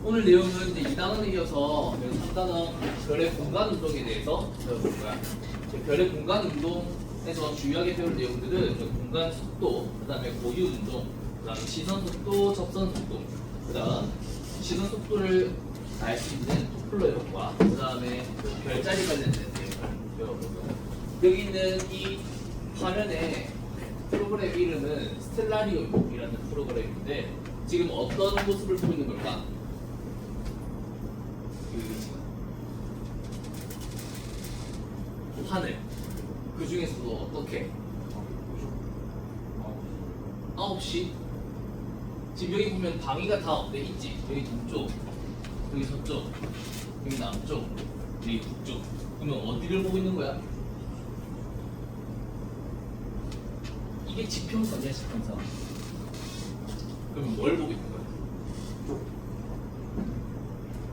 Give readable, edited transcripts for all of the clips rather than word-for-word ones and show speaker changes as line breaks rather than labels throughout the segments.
오늘 내용은 이제 2단원에 이어서 3단원 별의 공간 운동에 대해서 배워볼 거야. 별의 공간 운동에서 주요하게 배울 내용들은 공간 속도, 그 다음에 고유 운동, 그 다음에 시선 속도, 접선 속도, 그 다음 시선 속도를 알 수 있는 도플러 효과, 그 다음에 별자리 관련된 내용을 배워볼 거야. 여기 있는 이 화면에 프로그램 이름은 스텔라리움이라는 프로그램인데 지금 어떤 모습을 보고 있는 걸까? 하늘. 그 중에서도 어떻게? 9시. 지금 여기 보면 방위가 다 어때? 있지? 여기 동쪽, 여기 서쪽, 여기 남쪽, 여기 북쪽. 그러면 어디를 보고 있는 거야? 이게 지평선이야, 지평선. 그러면 뭘 보고 있는 거야?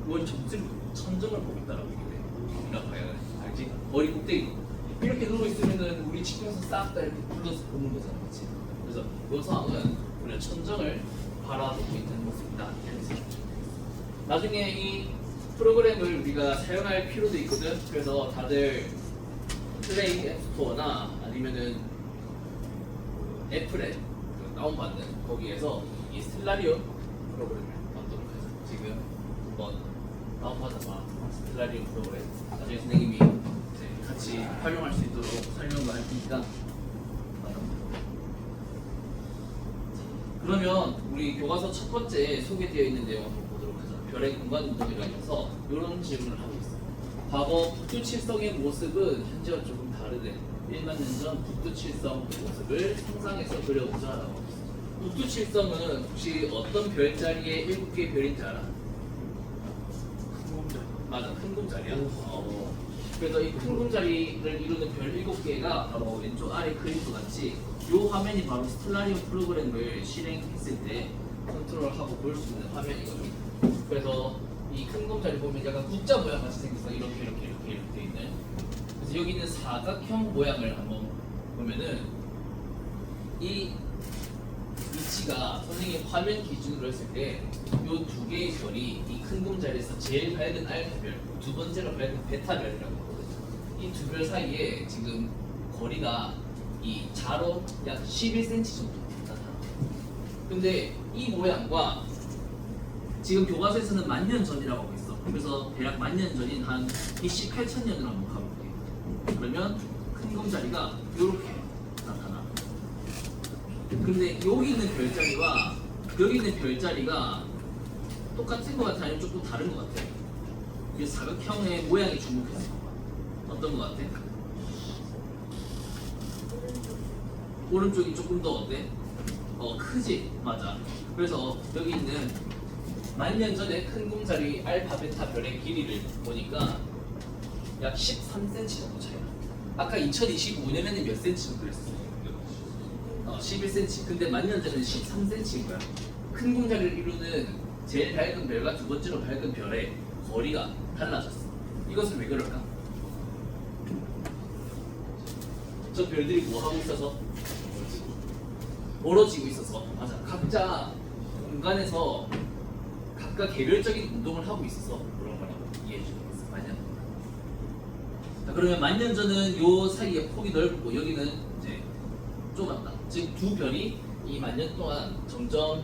그건 천정을 보고 있다라고 얘기해. 이런 방향을 알지? 머리 꼭대기 이렇게 누워 있으면은 우리 지평선 싹 다 이렇게 불러서 보는 거잖아, 그렇지? 그래서 이 상황은 우리가 천정을 바라보고 있는 모습이다. 나중에 이 프로그램을 우리가 사용할 필요도 있거든. 그래서 다들 플레이 앱스토어나 아니면은 애플에 다운받는 거기에서 이 스텔라리움 프로그램을 만들도록 해서 지금 한번 다운받아봐. 스텔라리움 프로그램 나중에 선생님이 이제 같이 활용할 수 있도록 설명을 할 테니까. 그러면 우리 교과서 첫 번째 소개되어 있는 내용 한번 보도록 하죠. 별의 공간 운동이라면서 이런 질문을 하고 있어요. 과거 북두칠성의 모습은 현재와 조금 다르네. 1만 년 전 북두칠성 모습을 상상해서 그려보자 라고. 북두칠성은 혹시 어떤 별자리의 7개의 별인지 알아?
큰 곰자리.
맞아, 큰 곰자리야. 그래서 이 큰 곰자리를 이루는 별 7개가 바로 왼쪽 아래 그림과 같이 이 화면이 바로 스텔라리움 프로그램을 실행했을 때 컨트롤하고 볼 수 있는 화면이거든요. 그래서 이 큰 곰자리 보면 약간 국자 모양 같이 생겨서 이렇게 돼 있는. 그래서 여기 있는 사각형 모양을 한번 보면은 이 위치가 선생님 화면 기준으로 했을 때 이 두 개의 별이 이 큰 곰자리에서 제일 밝은 알파별, 두 번째로 밝은 베타별이라고 하거든요. 이 두 별 사이에 지금 거리가 이 자로 약 11cm 정도 나타나. 근데 이 모양과 지금 교과서에서는 10,000년 전이라고 하고 있어. 그래서 대략 10,000년 전인 한 BC 8,000년으로 한번 가볼게. 그러면 큰 곰자리가 이렇게 나타나. 근데 여기 있는 별자리와 여기 있는 별자리가 똑같은 것 같아? 아니면 조금 다른 것 같아? 이 사각형의 모양에 주목했어. 어떤 것 같아? 오른쪽이 조금 더 어때? 크지? 맞아. 그래서 여기 있는 10,000년 전에 큰 곰자리 알파 베타 별의 길이를 보니까 약 13cm 정도 차이나. 아까 2025년에는 몇 cm 정도 했었어? 11cm. 근데 10,000년 전에는 13cm인 거야. 큰 곰자리를 이루는 제일 밝은 별과 두 번째로 밝은 별의 거리가 달라졌어. 이것은 왜 그럴까? 저 별들이 뭐 하고 있어서? 멀어지고 있어서. 맞아. 각자 공간에서 각각 개별적인 운동을 하고 있어서 그런 거라고 이해해 주겠어. 10,000년. 자, 그러면 10,000년 전은 요 사이에 폭이 넓고 여기는 이제 좁았다. 즉 두 별이 이 10,000년 동안 점점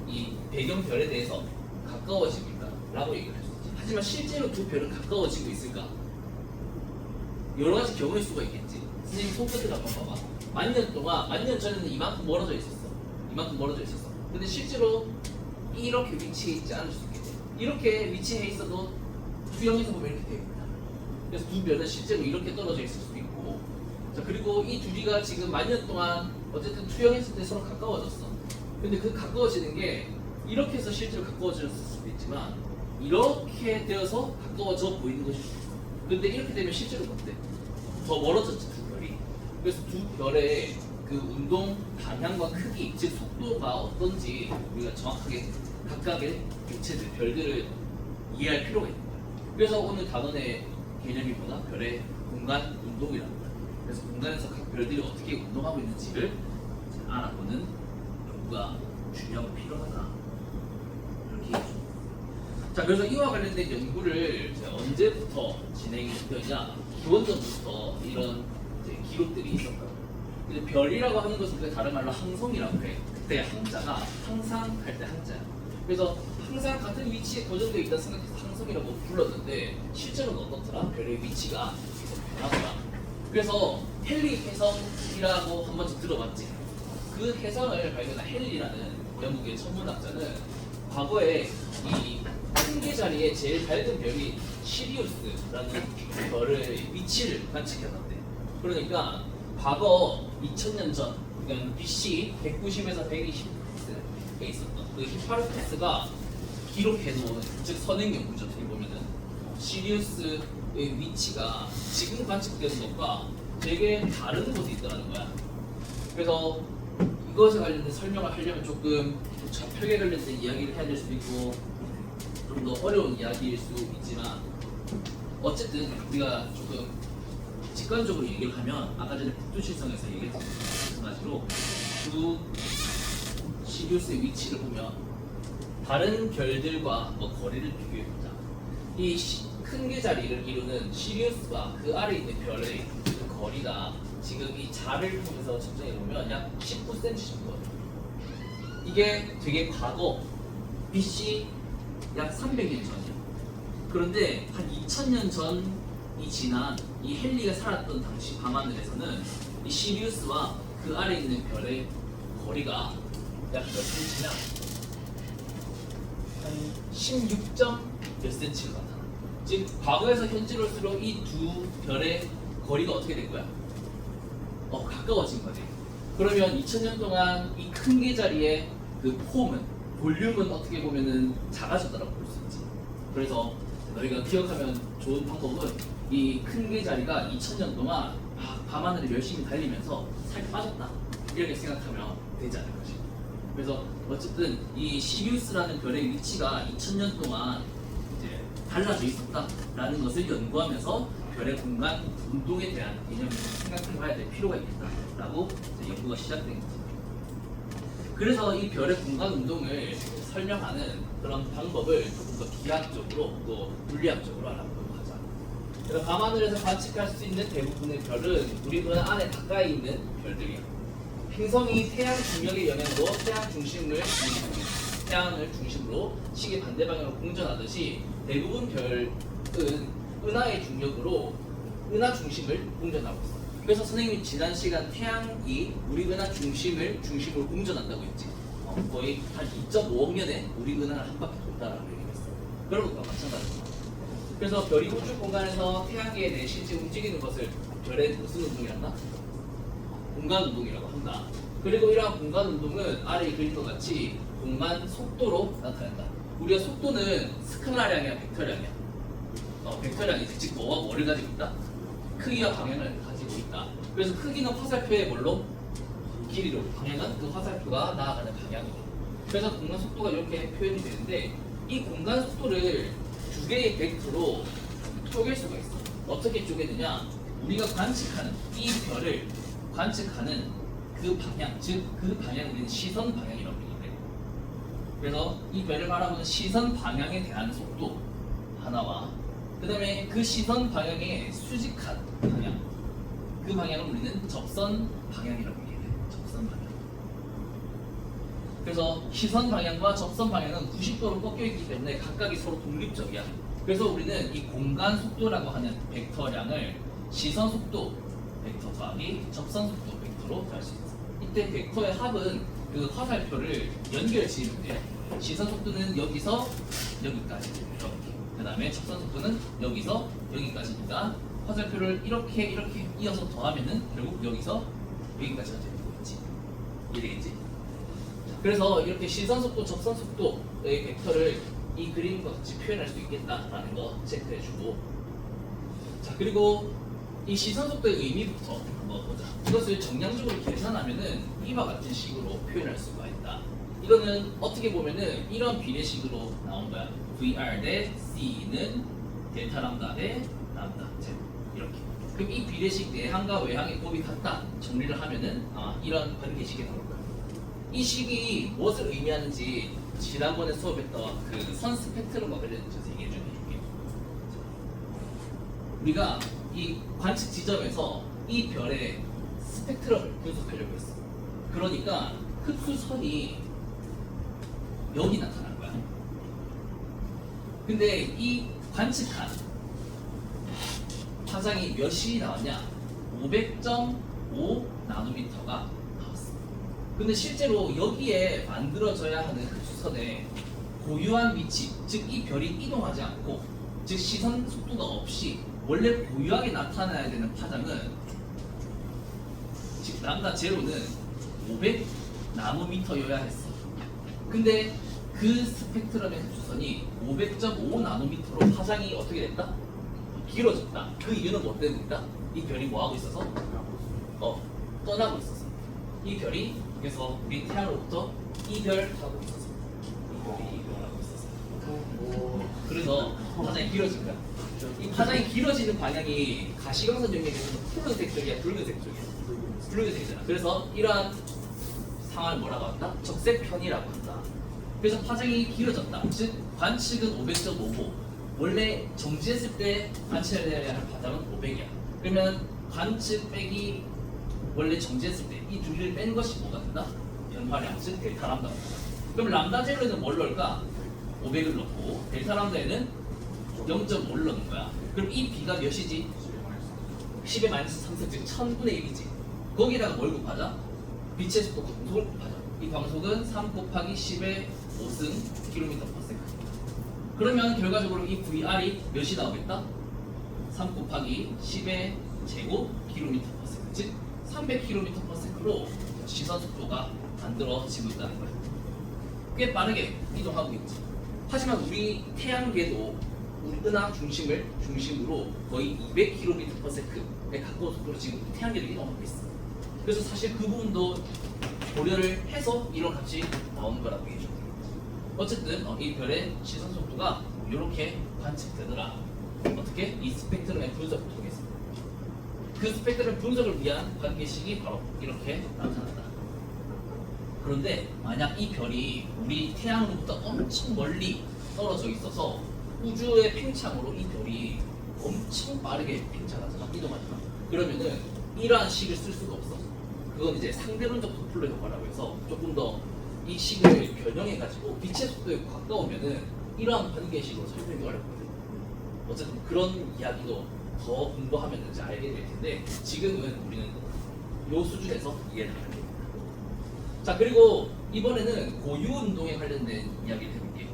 이 배경별에 대해서 가까워지고 있다라고 얘기를 할 수 있지. 하지만 실제로 두 별은 가까워지고 있을까? 여러 가지 경우일 수가 있겠지. 선생님 손끝을 한번 봐봐. 10,000년 동안, 10,000년 전에는 이만큼 멀어져 있었어. 이만큼 멀어져 있었어. 근데 실제로 이렇게 위치해 있지 않을 수 있겠지. 이렇게 위치해 있어도 투영해서 보면 이렇게 되어 있다. 그래서 두 별은 실제로 이렇게 떨어져 있을 수도 있고. 자, 그리고 이 둘이가 지금 10,000년 동안 어쨌든 투영했을 때 서로 가까워졌어. 근데 그 가까워지는 게 이렇게 해서 실제로 가까워졌을 수도 있지만 이렇게 되어서 가까워져 보이는 것일 수도 있어. 근데 이렇게 되면 실제로 어때? 더 멀어졌지, 두 별이. 그래서 두 별의 그 운동 방향과 크기, 즉 속도가 어떤지 우리가 정확하게 각각의 개체들, 별들을 이해할 필요가 있는 거야. 그래서 오늘 단원의 개념이 뭐다? 별의 공간 운동이라는 거야. 그래서 공간에서 각 별들이 어떻게 운동하고 있는지를 알아보는 연구가 중요하고 필요하다. 이렇게 얘기해 줍니다. 자, 그래서 이와 관련된 연구를 제가 언제부터 진행이 되었냐? 기원전부터 이런 이제 기록들이 있었다. 근데 별이라고 하는 것은 우리가 다른 말로 항성이라고 해. 그때 항자가 항상 할 때 항자야. 그래서 항상 같은 위치에 고정되어 있다 생각해서 항성이라고 불렀는데 실제로는 어떻더라? 별의 위치가 계속 변하더라. 그래서 헨리 해성이라고 한 번쯤 들어봤지. 그 해성을 발견한 헨리라는 영국의 천문학자는 과거에 이 한계 자리에 제일 밝은 별이 시리우스라는 별의 위치를 관측해놨대. 그러니까 과거 2000년 전, 그러니까 BC 190에서 120에 있었던 그 히파르토스가 기록해놓은, 즉 선행 연구죠. 어떻게 보면은 시리우스의 위치가 지금 관측되는 것과 되게 다른 곳에 있다는 거야. 그래서 이것에 관련된 설명을 하려면 조금 좌표에 관련된 이야기를 해야 될 수도 있고 좀 더 어려운 이야기일 수 있지만 어쨌든 우리가 조금 직관적으로 얘기를 하면 아까 전에 북두칠성에서 얘기했던 마찬가지로 두 시리우스의 위치를 보면 다른 별들과 거리를 비교해보자. 이 큰 계자리를 이루는 시리우스와 그 아래 있는 별의 그 거리가 지금 이 자를 통해서 측정해보면 약 19cm 정도. 이게 되게 과거 BC 약 300년 전이야. 그런데 한 2000년 전이 지난 이 헨리가 살았던 당시 밤하늘에서는 이 시리우스와 그 아래 있는 별의 거리가 약 몇 cm냐? 한 16몇 cm가 나타나. 즉 과거에서 현재로서로 이 두 별의 거리가 어떻게 된 거야? 가까워진 거지. 그러면 2000년 동안 이 큰 계자리의 그 폼은, 볼륨은 어떻게 보면은 작아졌다고 볼 수 있지. 그래서 너희가 기억하면 좋은 방법은 이 큰 계자리가 2000년 동안 밤하늘을 열심히 달리면서 살이 빠졌다, 이렇게 생각하면 되지 않을 것이고. 그래서 어쨌든 이 시리우스라는 별의 위치가 2000년 동안 이제 달라져 있었다라는 것을 연구하면서 별의 공간 운동에 대한 개념을 생각해봐야 될 필요가 있겠다라고 연구가 시작된 거죠. 그래서 이 별의 공간 운동을 설명하는 그런 방법을 조금 더 기하학적으로 또 물리학적으로 알아보도록 하자. 그래서 밤하늘에서 관측할 수 있는 대부분의 별은 우리 눈 안에 가까이 있는 별들이야. 행성이 태양 중력의 영향으로 태양을 중심으로 시계 반대 방향으로 공전하듯이 대부분 별은 은하의 중력으로 은하 중심을 공전하고 있어. 그래서 선생님이 지난 시간 태양이 우리 은하 중심으로 공전한다고 했지. 거의 한 2.5억 년에 우리 은하를 한 바퀴 돈다라고 얘기했어. 그런 것과 마찬가지입니다. 그래서 별이 우주 공간에서 태양계 내 실제 움직이는 것을 별의 무슨 운동이란다? 공간 운동이라고 한다. 그리고 이러한 공간 운동은 아래에 그린 것 같이 공간 속도로 나타낸다. 우리가 속도는 스칼라량이야, 벡터량이야? 벡터량이지. 즉 뭐와 뭐를 가지고 있다? 크기와 방향을 가지고 있다. 그래서 크기는 화살표의 뭘로? 길이로. 방향은 그 화살표가 나아가는 방향으로. 그래서 공간 속도가 이렇게 표현이 되는데 이 공간 속도를 두 개의 벡터로 쪼갤 수가 있어. 어떻게 쪼개느냐? 우리가 관측하는 이 별을 관측하는 그 방향, 즉 그 방향은 우리는 시선 방향이라고 얘기해. 그래서 이 별을 바라보는 시선 방향에 대한 속도 하나와 그 다음에 그 시선 방향의 수직한 방향, 그 방향을 우리는 접선 방향이라고 얘기해. 접선 방향. 그래서 시선 방향과 접선 방향은 90도로 꺾여 있기 때문에 각각이 서로 독립적이야. 그래서 우리는 이 공간 속도라고 하는 벡터량을 시선 속도 벡터 더하기 접선 속도 벡터로 할 수 있어. 이때 벡터의 합은 그 화살표를 연결 지으면 돼. 시선 속도는 여기서 여기까지 이렇게. 그 다음에 접선 속도는 여기서 여기까지니까 화살표를 이렇게 이어서 더하면은 결국 여기서 여기까지가 되는 거겠지. 이해되겠지? 그래서 이렇게 시선 속도, 접선 속도의 벡터를 이 그림과 같이 표현할 수 있겠다라는 거 체크해주고. 자, 그리고 이 시선 속도의 의미부터 한번 보자. 이것을 정량적으로 계산하면은 이와 같은 식으로 표현할 수가 있다. 이거는 어떻게 보면은 이런 비례식으로 나온 거야. VR 대 C는 델타 람다 대 람다 제곱 이렇게. 그럼 이 비례식 내항과 외항의 곱이 같다 정리를 하면은 이런 관계식이 나올 거야. 이 식이 무엇을 의미하는지 지난번에 수업했던 그 선 스펙트럼과 관련해서 얘기해 줄게요. 우리가 이 관측 지점에서 이 별의 스펙트럼을 분석하려고 했어. 그러니까 흡수선이 여기 나타난 거야. 근데 이 관측한 파장이 몇이 나왔냐? 500.5 나노미터가 나왔어. 근데 실제로 여기에 만들어져야 하는 흡수선의 고유한 위치, 즉 이 별이 이동하지 않고, 즉 시선 속도가 없이 원래 고유하게 나타나야 되는 파장은 즉 람다 제로는 500 나노미터여야 했어. 근데 그 스펙트럼의 흡수선이 500.5 나노미터로 파장이 어떻게 됐다? 길어졌다. 그 이유는 뭐 때문이다? 이 별이 뭐 하고 있어서? 떠나고 있었어. 이 별이 그래서 우리 태양으로부터 이별 하고 있었어. 이 별이 이별하고 있었어. 그래서 파장이 길어진 거야. 이 파장이 길어지는 방향이 가시광선 영역에서는 푸른색 쪽이야, 붉은색 쪽이야. 붉은색이잖아. 그래서 이러한 상황을 뭐라고 한다? 적색편이라고 한다. 그래서 파장이 길어졌다. 즉 관측은 500.5고 원래 정지했을 때 관측해야 할 파장은 500이야. 그러면 관측 빼기 원래 정지했을 때 이 두 개를 뺀 것이 뭐가 된다? 변화량, 즉 델타 람다가 된다. 그럼 람다 제로에는 뭘 넣을까? 500을 넣고 델타 람다에는 0.5를 넣는 거야. 그럼 이 B가 몇이지? 10의 마이너스 3승, 즉 1000분의 1이지. 거기다가 뭘 곱하자? 빛의 속도 광속을 곱하자. 이 광속은 3 곱하기 10의 5승 km/s. 그러면 결과적으로 이 VR이 몇이 나오겠다? 3 곱하기 10의 제곱 km/s, 즉 300km/s로 시선 속도가 만들어지고 있다는 거예요. 꽤 빠르게 이동하고 있지. 하지만 우리 태양계도 우리 은하 중심으로 거의 200km/s에 가까운 속도로 지금 태양계를 이동하고 있어. 그래서 사실 그 부분도 고려를 해서 이런 값이 나오는 거라고 얘기해 줍니다. 어쨌든 이 별의 시선 속도가 이렇게 관측되더라. 어떻게? 이 스펙트럼의 분석을 통해서. 그 스펙트럼 분석을 위한 관계식이 바로 이렇게 나타난다. 그런데 만약 이 별이 우리 태양으로부터 엄청 멀리 떨어져 있어서 우주의 팽창으로 이 별이 엄청 빠르게 팽창하잖아, 이동하잖아. 그러면은 이러한 식을 쓸 수가 없어. 그건 이제 상대론적 도플러 효과라고 해서 조금 더 이 식을 변형해가지고 빛의 속도에 가까우면은 이러한 관계식으로 설명이 어렵거든. 어쨌든 그런 이야기도 더 공부하면 이제 알게 될 텐데 지금은 우리는 이 수준에서 이해를 하게 됩니다. 자, 그리고 이번에는 고유 운동에 관련된 이야기를 해볼게요.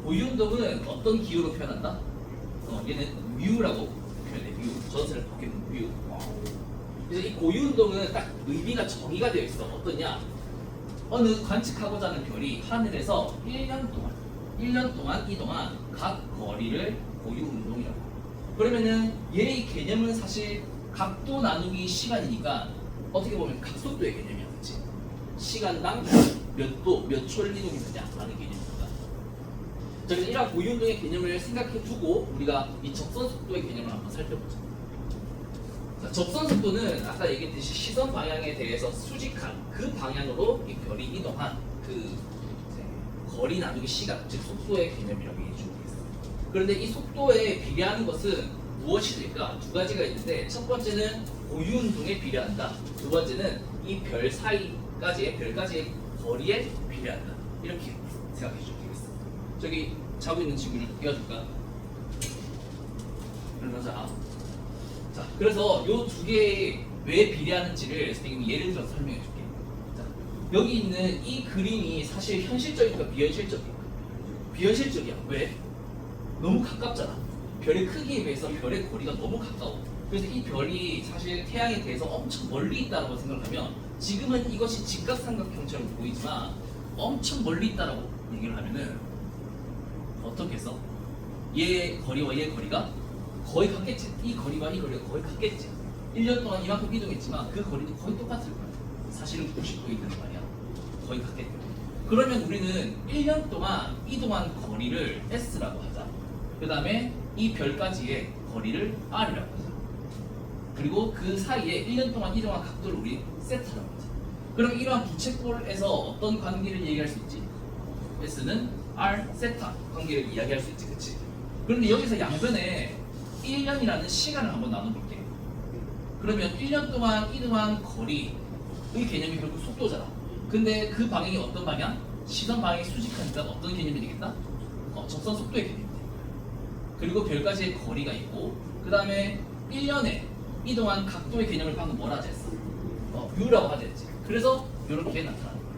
고유 운동은 어떤 기호로 표현한다? 얘는 뮤라고 표현해. 뮤. 전설의 포켓몬 뮤. 그래서 이 고유 운동은 딱 의미가 정의가 되어 있어. 어떠냐? 어느 관측하고자 하는 별이 하늘에서 1년 동안 이동한 각 거리를 고유 운동이라고. 그러면은 얘의 개념은 사실 각도 나누기 시간이니까 어떻게 보면 각속도의 개념이야, 그렇지? 시간당 몇 도, 몇 초를 이동이 되냐라는 개념입니다. 자, 그래서 이러한 고유 운동의 개념을 생각해 두고 우리가 이 접선 속도의 개념을 한번 살펴보자. 자, 접선 속도는 아까 얘기했듯이 시선 방향에 대해서 수직한 그 방향으로 이 별이 이동한 그 거리 나누기 시간, 즉 속도의 개념이라고 얘기해 주고 있습니다. 그런데 이 속도에 비례하는 것은 무엇이 될까? 두 가지가 있는데 첫 번째는 고유 운동에 비례한다. 두 번째는 이 별 사이까지의 별까지의 거리에 비례한다. 이렇게 생각해 주시면 되겠습니다. 저기 자고 있는 친구를 깨워줄까? 일어나자. 자, 그래서 이 두 개에 왜 비례하는지를 선생님이 예를 들어서 설명해 줄게. 자, 여기 있는 이 그림이 사실 현실적인가 비현실적인가? 비현실적이야. 왜? 너무 가깝잖아. 별의 크기에 비해서 별의 거리가 너무 가까워. 그래서 이 별이 사실 태양에 대해서 엄청 멀리 있다고 생각하면 지금은 이것이 직각삼각형처럼 보이지만 엄청 멀리 있다라고 얘기를 하면은 어떻게 해서 얘 거리와 얘 거리가 거의 같겠지. 이 거리와 이 거리가 거의 같겠지. 1년 동안 이만큼 이동했지만 그 거리도 거의 똑같을 거야. 사실은 90도 있는 말이야. 거의 같겠지. 그러면 우리는 1년 동안 이동한 거리를 S라고 하자. 그 다음에 이 별까지의 거리를 R이라고 하자. 그리고 그 사이에 1년 동안 이동한 각도를 우리 세타라고 하자. 그럼 이러한 부채꼴에서 어떤 관계를 얘기할 수 있지? S는 R 세타 관계를 이야기할 수 있지, 그치? 그런데 여기서 양변에 1년이라는 시간을 한번 나눠볼게. 그러면 1년 동안 이동한 거리의 개념이 결국 속도잖아. 근데 그 방향이 어떤 방향? 시선 방향이 수직하니까 어떤 개념이 되겠다? 접선 속도의 개념이 돼. 그리고 별가지의 거리가 있고, 그 다음에 1년에 이동한 각도의 개념을 방금 뭐라 하지 했어? U라고 하지 했지. 그래서 이렇게 나타나는 거야.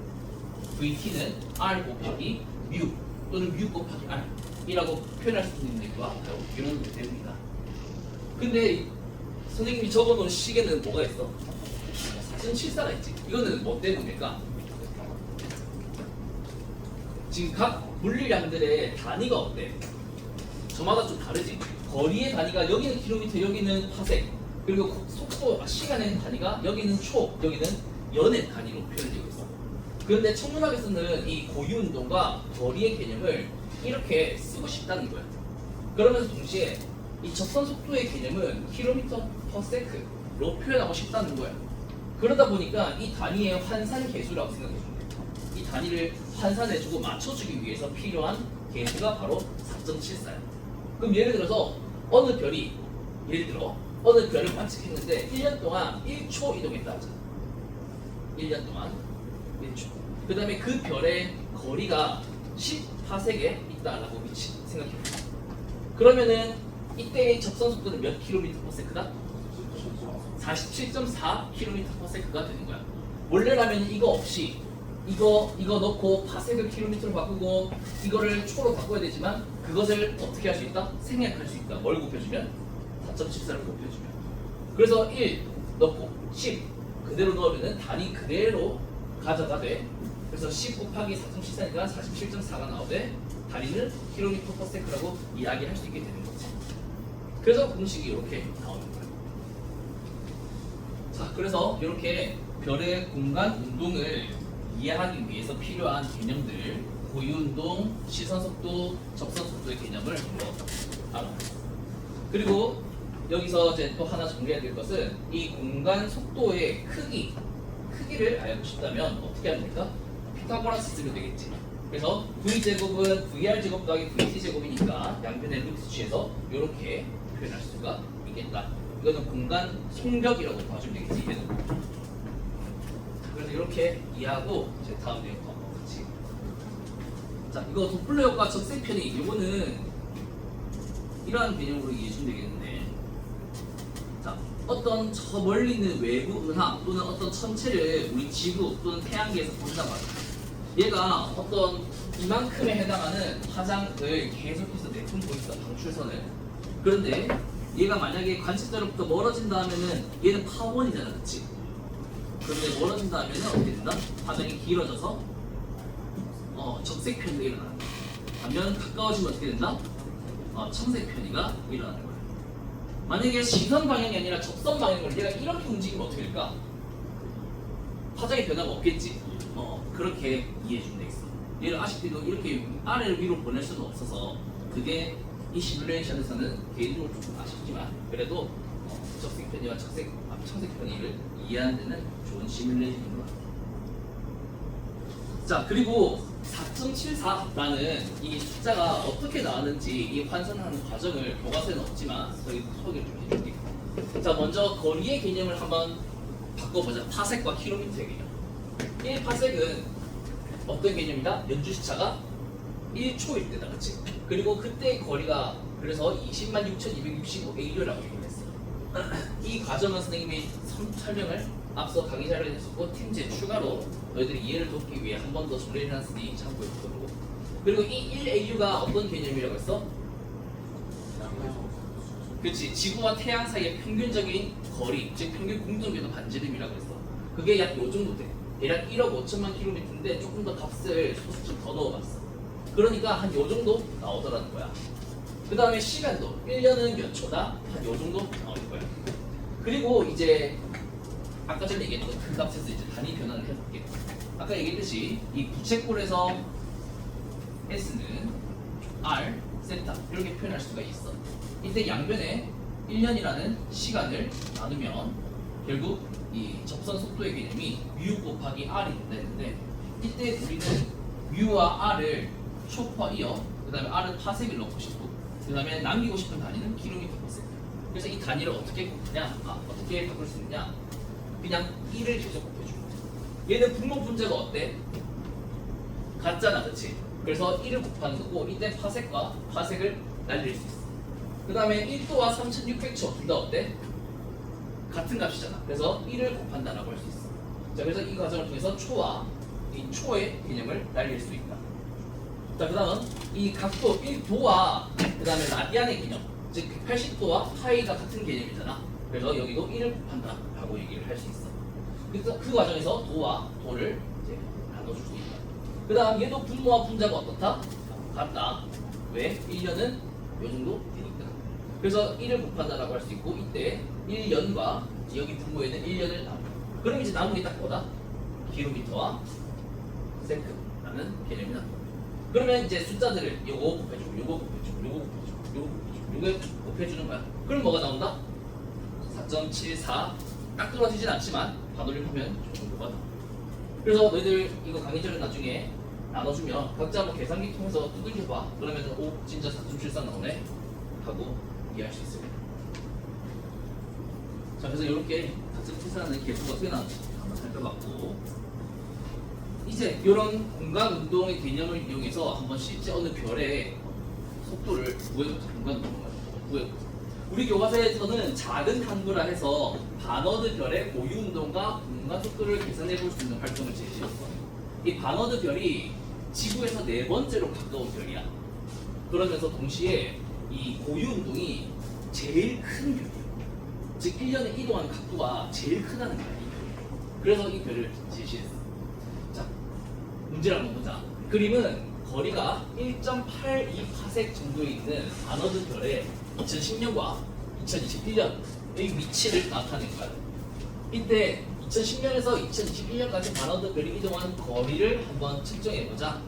VT는 R 곱하기 뮤 또는 뮤 곱하기 R 이라고 표현할 수 있는 것과 이런 내용이다. 근데 선생님이 적어놓은 시계는 뭐가 있어? 4.74가 있지. 이거는 뭐 때문일까? 지금 각 물리량들의 단위가 어때? 저마다 좀 다르지. 거리의 단위가 여기는 킬로미터, 여기는 파섹. 그리고 속도, 시간의 단위가 여기는 초, 여기는 연의 단위로 표현되고 있어. 그런데 천문학에서는 이 고유 운동과 거리의 개념을 이렇게 쓰고 싶다는 거야. 그러면서 동시에 이 접선 속도의 개념은 킬로미터 퍼 세크로 표현하고 싶다는 거야. 그러다 보니까 이 단위의 환산 계수라고 생각해 주면 돼. 이 단위를 환산해주고 맞춰주기 위해서 필요한 계수가 바로 4.74야. 그럼 예를 들어서 어느 별이 어느 별을 관측했는데 1년 동안 1초 이동했다 하자. 1년 동안 1초. 그 다음에 그 별의 거리가 10파섹에 있다라고 생각해봅니다. 그러면은 이때의 접선 속도는 몇 킬로미터 퍼 세크다? 47.4 킬로미터 퍼 세크가 되는 거야. 원래라면 이거 없이 이거 넣고 파섹을 킬로미터로 바꾸고 이거를 초로 바꿔야 되지만 그것을 어떻게 할 수 있다? 생략할 수 있다. 뭘 곱해주면? 4.74를 곱해주면. 그래서 1 넣고 10 그대로 넣으면 단위 그대로 가져가되, 그래서 10 곱하기 4.74니까 47.4가 나오되 단위는 킬로미터 퍼 세크라고 이야기할 수 있게 되는 거지. 그래서 공식이 이렇게 나오는 거야. 자, 그래서 이렇게 별의 공간 운동을 이해하기 위해서 필요한 개념들, 고유운동, 시선속도, 접선속도의 개념을 한번 알아보겠습니다. 그리고 여기서 이제 또 하나 정리해야 될 것은 이 공간 속도의 크기를 알고 싶다면 어떻게 하면 될까? 피타고라스 쓰면 되겠지. 그래서 V제곱은 VR제곱 더하기 VT제곱이니까 양변의 루트 취해서 이렇게 표현할 수가 있겠다. 이거는 공간 속력이라고 봐주면 되겠지. 이제는. 그래서 이렇게 이해하고 이제 다음 내용 한번 같이. 자, 이거 도플러 효과 적색 편이 이거는 이러한 개념으로 이해해주면 되겠는데, 자, 어떤 저 멀리 있는 외부 은하 또는 어떤 천체를 우리 지구 또는 태양계에서 본다고 하죠. 얘가 어떤 이만큼에 해당하는 파장을 계속해서 내뿜고 있어, 방출선을. 그런데 얘가 만약에 관측자로부터 멀어진다 하면은 얘는 파원이잖아, 그치? 그런데 멀어진다 하면은 어떻게 된다? 파장이 길어져서 적색 편이가 일어나는 거야. 반면 가까워지면 어떻게 된다? 청색 편이가 일어나는 거야. 만약에 시선 방향이 아니라 접선 방향으로 얘가 이렇게 움직이면 어떻게 될까? 파장의 변화가 없겠지. 그렇게 이해해 주면 되겠어. 얘를 아쉽게도 이렇게 아래를 위로 보낼 수는 없어서 그게 이 시뮬레이션에서는 개인적으로 조금 아쉽지만 그래도 적색 편의와 청색 편의를 이해하는 데는 좋은 시뮬레이션인 것 같아요. 자, 그리고 4.74라는 이 숫자가 어떻게 나왔는지 이 환산하는 과정을 교과서에는 없지만 저희 소개를 좀 해줄게요. 자, 먼저 거리의 개념을 한번 바꿔보자. 파섹과 킬로미터의 개념. 1파섹은 어떤 개념이다? 연주시차가 1초일 때다, 그치? 그리고 그때의 거리가 그래서 206,265AU라고 얘기했어. 이 과정은 선생님이 설명을 앞서 강의 자료에 했었고 팀제 추가로 너희들이 이해를 돕기 위해 한 번 더 정리를 해놨으니 참고해 보도록. 그리고 이 1AU가 어떤 개념이라고 했어? 그렇지, 지구와 태양 사이의 평균적인 거리, 즉 평균 공정궤도 반지름이라고 했어. 그게 약 요 정도 돼. 대략 1억 5천만 킬로미터인데 조금 더 값을 소수 좀 더 넣어봤어. 그러니까 한 요 정도 나오더라는 거야. 그 다음에 시간도 1년은 몇 초다? 한 요 정도 나올 거야. 그리고 이제 아까 전에 얘기했던 그 값에서 이제 단위 변환을 해볼게. 아까 얘기했듯이 이 부채꼴에서 S는 R, 세타 이렇게 표현할 수가 있어. 이때 양변에 1년이라는 시간을 나누면 결국 이 접선 속도의 개념이 mu 곱하기 r이 된다 했는데 이때 우리는 mu와 r을 초퍼 이어 그 다음에 r은 파섹을 넣고 싶고 그 다음에 남기고 싶은 단위는 킬로미터 퍼 세컨드. 그래서 이 단위를 어떻게 곱하냐? 어떻게 바꿀 수 있냐? 그냥 1을 계속 곱해주고 얘는 분모 분자가 어때? 같잖아, 그치? 그래서 1을 곱하는 거고 이때 파섹과 파섹을 날릴 수 있어. 그 다음에 1도와 3600초 둘 다 어때? 같은 값이잖아. 그래서 1을 곱한다라고 할 수 있어. 자, 그래서 이 과정을 통해서 초와 이 초의 개념을 날릴 수 있다. 자, 그 다음은 이 각도 1도와 그 다음에 라디안의 개념, 즉 180도와 파이가 같은 개념이잖아. 그래서 여기도 1을 곱한다라고 얘기를 할 수 있어. 그래서 그 과정에서 도와 도를 이제 나눠줄 수 있다. 그 다음 얘도 분모와 분자가 어떻다? 같다. 왜? 1년은 요 정도 되니까. 그래서 1을 곱한다라고 할 수 있고 이때 1년과 여기 분모에는 1년을 나눠. 그럼 이제 남은 게 딱 뭐다? 킬로미터와 세컨드라는 개념이 나와. 그러면 이제 숫자들을 요거 곱해주고 요거 곱해주고 요거 곱해주고 요거 곱해주고 요거 곱해주는 거야. 그럼 뭐가 나온다? 4.74 딱 떨어지진 않지만 반올림하면 이 정도가 나와. 그래서 너희들 이거 강의자를 나중에 나눠주면 각자 뭐 계산기 통해서 두들겨봐. 그러면 오 진짜 4.74 나오네 하고 이해할 수 있습니다. 자, 그래서 이렇게 4.74는 계수가 어떻게 나오는지 한번 살펴봤고 이제 이런 공간 운동의 개념을 이용해서 한번 실제 어느 별의 속도를 구해보자. 공간 운동을 구해보자. 우리 교과서에서는 작은 한구라 해서 바너드 별의 고유 운동과 공간 속도를 계산해 볼 수 있는 활동을 제시했어. 이 바너드 별이 지구에서 네 번째로 가까운 별이야. 그러면서 동시에 이 고유 운동이 제일 큰 별이야. 즉 1년에 이동하는 각도가 제일 크다는 거야. 이 별이. 그래서 이 별을 제시했어. 자, 문제를 한번 보자. 그림은 거리가 1.82 파섹 정도에 있는 바너드 별의 2010년과 2021년의 위치를 나타낸 거야. 이때 2010년에서 2021년까지 바너드 별이 이동한 거리를 한번 측정해보자.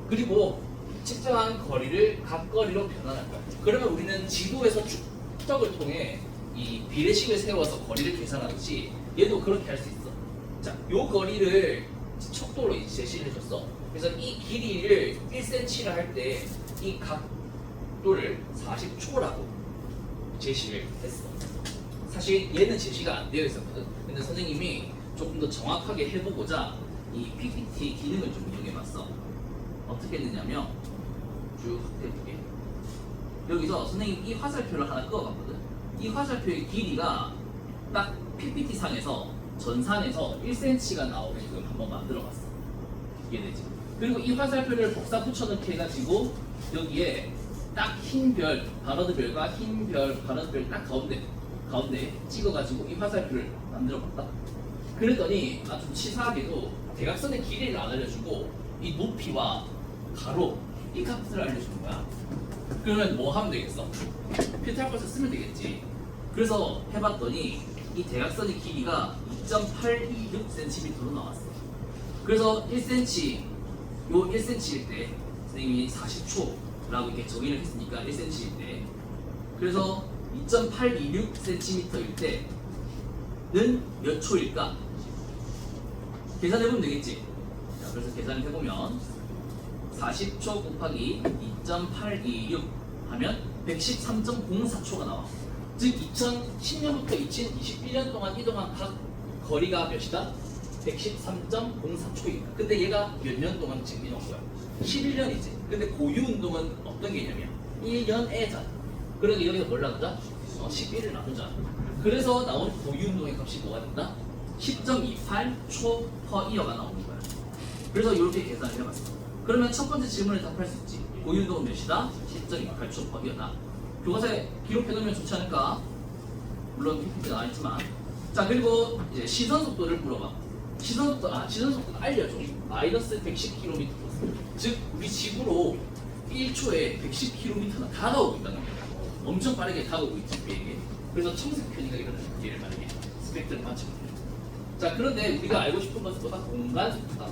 그리고 측정한 거리를 각거리로 변환할 거야. 그러면 우리는 지도에서 축적을 통해 이 비례식을 세워서 거리를 계산하듯이 얘도 그렇게 할 수 있어. 자, 요 거리를 척도로 제시를 해줬어. 그래서 이 길이를 1cm를 할 때 이 각도를 40초라고 제시를 했어. 사실 얘는 제시가 안 되어 있었거든. 근데 선생님이 조금 더 정확하게 해보고자 이 PPT 기능을 좀 이용해봤어. 어떻게 했느냐면 쭉 해볼게. 여기서 선생님 이 화살표를 하나 그어봤거든. 이 화살표의 길이가 딱 PPT 상에서 전산에서 1cm가 나오게끔 한번 만들어봤어. 이해되지? 그리고 이 화살표를 복사 붙여넣기 해가지고 여기에 딱 흰 별, 바너드 별과 흰 별, 바너드 별 딱 가운데 찍어가지고 이 화살표를 만들어봤다. 그랬더니 좀 치사하게도 대각선의 길이를 안 알려주고 이 높이와 가로 이 값을 알려주는 거야. 그러면 뭐 하면 되겠어? 피타고라스 쓰면 되겠지. 그래서 해봤더니 이 대각선의 길이가 2.826cm로 나왔어. 그래서 1cm, 요 1cm일 때 선생님이 40초라고 이렇게 정의를 했으니까 1cm일 때 그래서 2.826cm일 때는 몇 초일까? 계산해보면 되겠지. 자, 그래서 계산을 해보면 40초 곱하기 2.826 하면 113.04초가 나와. 즉 2010년부터 2021년 동안 이동한 각 거리가 몇이다? 113.04초이다. 근데 얘가 몇 년 동안 지금 이동한 거야? 11년이지. 근데 고유 운동은 어떤 개념이야? 1년에잖아. 그러니까 여기서 뭘 나누자? 11을 나누자. 그래서 나온 고유 운동의 값이 뭐가 된다? 10.28초 per year가 나오는 거야. 그래서 이렇게 계산을 해봤어. 그러면 첫 번째 질문을 답할 수 있지. 고유 운동은 몇이다? 10.28초 per year다. 교과서에 기록해놓으면 좋지 않을까? 물론 PPT가 나와있지만. 자, 그리고 이제 시선 속도를 물어봐. 시선 속도는 알려줘. 마이너스 110km. 즉 우리 지구로 1초에 110km나 다가오고 있다는 거야. 엄청 빠르게 다가오고 있지 우리에게. 그래서 청색 편이가 이러는 얘를 말하게 스펙트럼 관측. 자, 그런데 우리가 알고 싶은 것은 뭐다? 공간 속도다.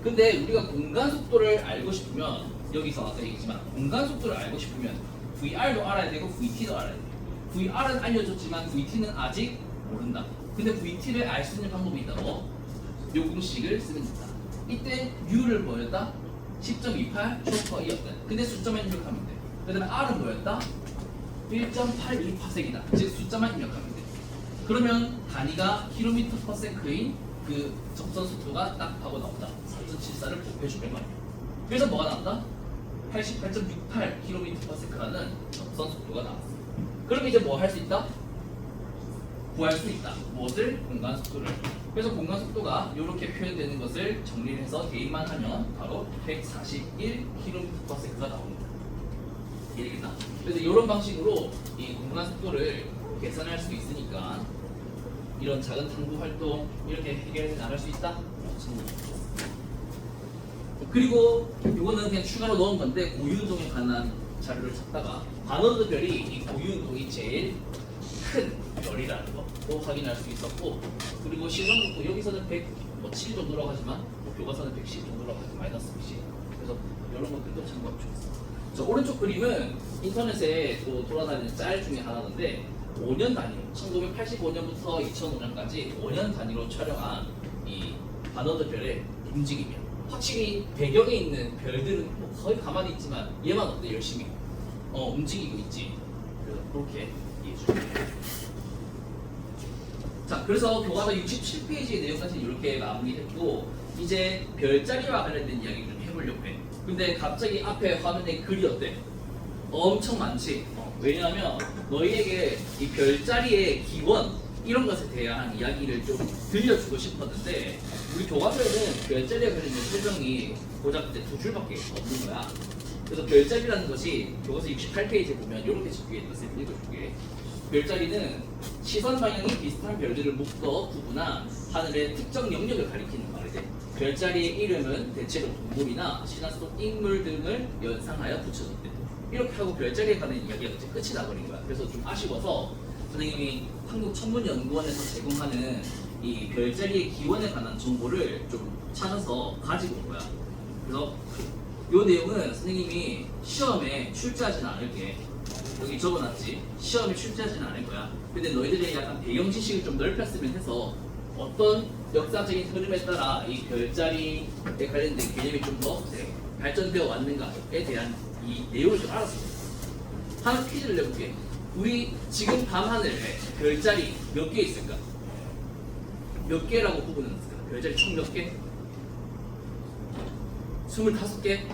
근데 우리가 공간 속도를 알고 싶으면 여기서 아까 얘기했지만 공간 속도를 알고 싶으면 VR도 알아야 되고 VT도 알아야 돼. VR은 알려줬지만 VT는 아직 모른다. 근데 VT를 알 수 있는 방법이 있다고. 요 공식을 쓰면 된다. 이때 U를 뭐였다? 10.28 초퍼 이었다. 근데 숫자만 입력하면 돼. 그 다음에 R은 뭐였다? 1.82 파섹이다. 즉 숫자만 입력하면 돼. 그러면 단위가 킬로미터 퍼 세크인 그 접선 속도가 딱 하고 나온다. 4.74를 곱해주면 말이야. 그래서 뭐가 나온다? 88.68 킬로미터 퍼 세크라는 접선 속도가 나왔어. 그럼 이제 뭐 할 수 있다? 구할 수 있다. 무엇을? 공간 속도를. 그래서 공간 속도가 이렇게 표현되는 것을 정리를 해서 대입만 하면 바로 141km/s가 나옵니다. 이해되겠나? 그래서 이런 방식으로 이 공간 속도를 계산할 수 있으니까 이런 작은 탐구 활동 이렇게 해결해 나갈 수 있다. 그리고 이거는 그냥 추가로 넣은 건데 고유운동에 관한 자료를 찾다가 반원드 별이 이 고유운동이 제일 큰 별이라는 것도 확인할 수 있었고, 그리고 시선도 여기서는 107 정도라고 하지만 교과서는 110 정도라고 하지 마이너스 110. 그래서 이런 것들도 참고하면 좋겠습니다. 저 오른쪽 그림은 인터넷에 또 돌아다니는 짤 중에 하나인데 5년 단위로 1985년부터 2005년까지 5년 단위로 촬영한 이 바너드 별의 움직임이야. 확실히 배경에 있는 별들은 뭐 거의 가만히 있지만 얘만 어때? 열심히 움직이고 있지. 그래서 그렇게 자, 그래서 교과서 67페이지의 내용까지 이렇게 마무리했고 이제 별자리와 관련된 이야기 좀 해보려고 해. 근데 갑자기 앞에 화면에 글이 어때? 엄청 많지? 왜냐하면 너희에게 이 별자리의 기원 이런 것에 대한 이야기를 좀 들려주고 싶었는데 우리 교과서에는 별자리와 관련된 설명이 고작 이제 2줄밖에 없는 거야. 그래서 별자리라는 것이 교과서 68페이지에 보면 이렇게 적혀있는 것을 읽어줄게. 별자리는 시선 방향이 비슷한 별들을 묶어 구분한 하늘의 특정 영역을 가리키는 말이지. 별자리의 이름은 대체로 동물이나 신화 속 인물 등을 연상하여 붙여졌대. 이렇게 하고 별자리에 관한 이야기가 이제 끝이 나버린 거야. 그래서 좀 아쉬워서 선생님이 한국천문연구원에서 제공하는 이 별자리의 기원에 관한 정보를 좀 찾아서 가지고 온 거야. 그래서 이 내용은 선생님이 시험에 출제하지는 않을게. 여기 적어놨지. 시험에 출제하지는 않을 거야. 근데 너희들의 약간 배경 지식을 좀 넓혔으면 해서 어떤 역사적인 흐름에 따라 이 별자리에 관련된 개념이 좀 더 발전되어 왔는가에 대한 이 내용을 좀 알았습니다. 하나 퀴즈를 내볼게. 우리 지금 밤하늘에 별자리 몇 개 있을까? 몇 개라고 구분했을까? 별자리 총 몇 개? 25개?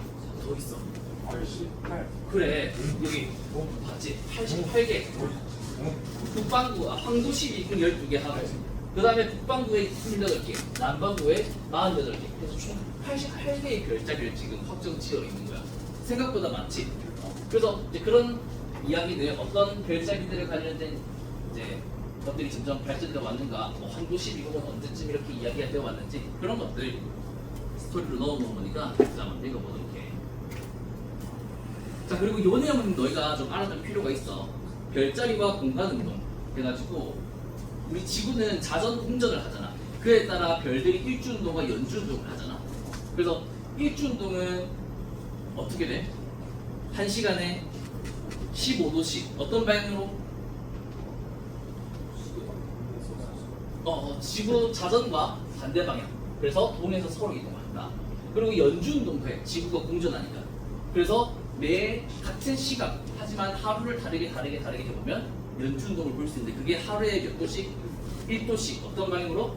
더 있어.
88.
그래, 여기 봤지? 88개. 북반구, 황도십이 12개 하고 그 다음에 북반구에 28개, 남반구에 48개. 그래서 총 88개의 별자리를 지금 확정 지어 있는 거야. 생각보다 많지? 그래서 이제 그런 이야기들, 어떤 별자리들에 관련된 이제 것들이 점점 발전되어 왔는가, 뭐 황도십이 혹은 언제쯤 이렇게 이야기가 되어 왔는지 그런 것들 스토리로 넣어놓은 거니까 한번 읽어보도록 해. 자, 그리고 이 내용은 너희가 좀 알아둘 필요가 있어. 별자리와 공간운동 해가지고 우리 지구는 자전 공전을 하잖아. 그에 따라 별들이 일주운동과 연주운동을 하잖아. 그래서 일주운동은 어떻게 돼? 1시간에 15도씩 어떤 방향으로? 지구 자전과 반대 방향. 그래서 동에서 서로 이동한다. 그리고 연주운동도 해. 지구가 공전하니까. 그래서 매 같은 시각 하지만 하루를 다르게 해보면 연주운동을 볼 수 있는데 그게 하루에 몇 도씩? 1도씩 어떤 방향으로?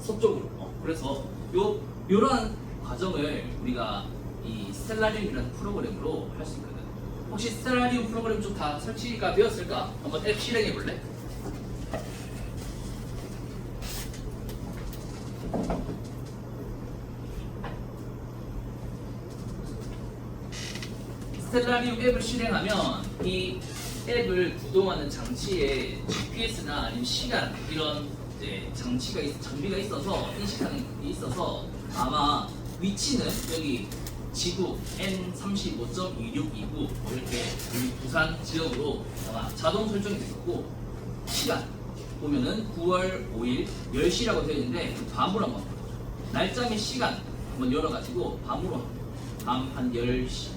서쪽으로. 그래서 요런 과정을 우리가 이 스텔라리움이라는 프로그램으로 할 수 있거든. 혹시 스텔라리움 프로그램 좀 다 설치가 되었을까? 한번 앱 실행해 볼래? 스텔라리움 앱을 실행하면 이 앱을 구동하는 장치에 GPS나 아니면 시간 이런 이제 장비가 있어서 인식하는 게 있어서 아마 위치는 여기 지구 N35.2629 이렇게 우리 부산 지역으로 아마 자동 설정이 됐고 시간 보면은 9월 5일 10시라고 되어 있는데 밤으로 한번 날짜 및 시간 한번 열어가지고 밤으로 밤 한 10시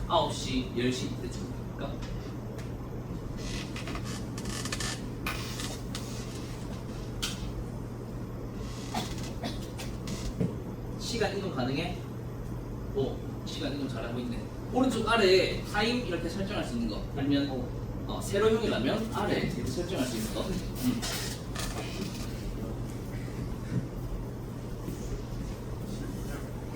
9시 10시 이때쯤일까? 9시 시간 이동 가능해? 오, 시간 이동 잘하고 있네. 오른쪽 아래에 타임 이렇게 설정할 수 있는 거 아니면 세로형이라면 아래 이렇게 설정할 수 있는 거.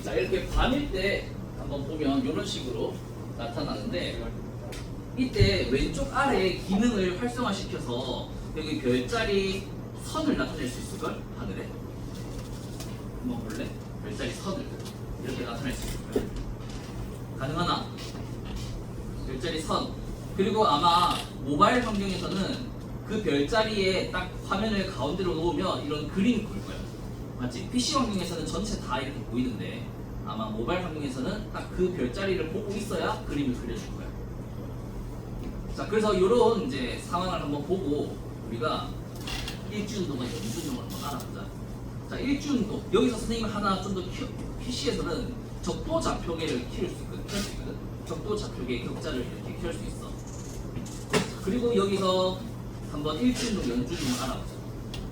자, 이렇게 밤일 때 한번 보면 이런 식으로 나타나는데 이때 왼쪽 아래의 기능을 활성화시켜서 여기 별자리 선을 나타낼 수 있을걸? 하늘에 한번 볼래? 별자리 선을 이렇게 나타낼 수 있을걸? 가능하나? 별자리 선. 그리고 아마 모바일 환경에서는 그 별자리에 딱 화면을 가운데로 놓으면 이런 그림이 보일 거야. 맞지? PC 환경에서는 전체 다 이렇게 보이는데 아마 모바일 환경에서는 딱 그 별자리를 보고 있어야 그림을 그려줄 거야. 자, 그래서 이런 이제 상황을 한번 보고 우리가 일주운동과 연주운동을 한번 알아보자. 자, 일주운동. 여기서 선생님이 하나 좀 더 PC에서는 적도 좌표계를 키울 수 있거든. 적도 좌표계 격자를 이렇게 키울 수 있어. 그리고 여기서 한번 일주운동, 연주운동을 알아보자.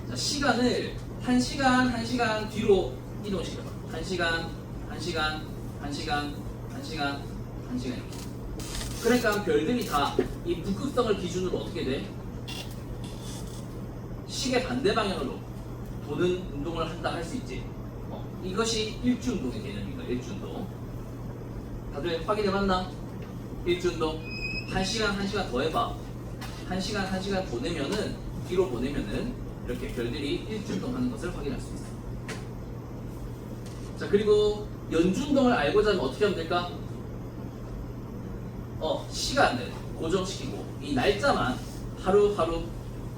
자, 시간을 1시간 뒤로 이동시켜봐. 1시간 이렇게. 그러니까 별들이 다 이 북극성을 기준으로 어떻게 돼? 시계 반대 방향으로 도는 운동을 한다 할 수 있지. 이것이 일주운동의 개념입니다. 일주운동. 다들 확인해봤나? 일주운동 1시간 더 해봐. 1시간 보내면은 뒤로 보내면은 이렇게 별들이 일주운동 하는 것을 확인할 수 있어. 자, 그리고 연주운동을 알고자 하면 어떻게 하면 될까? 시간을 고정시키고 이 날짜만 하루하루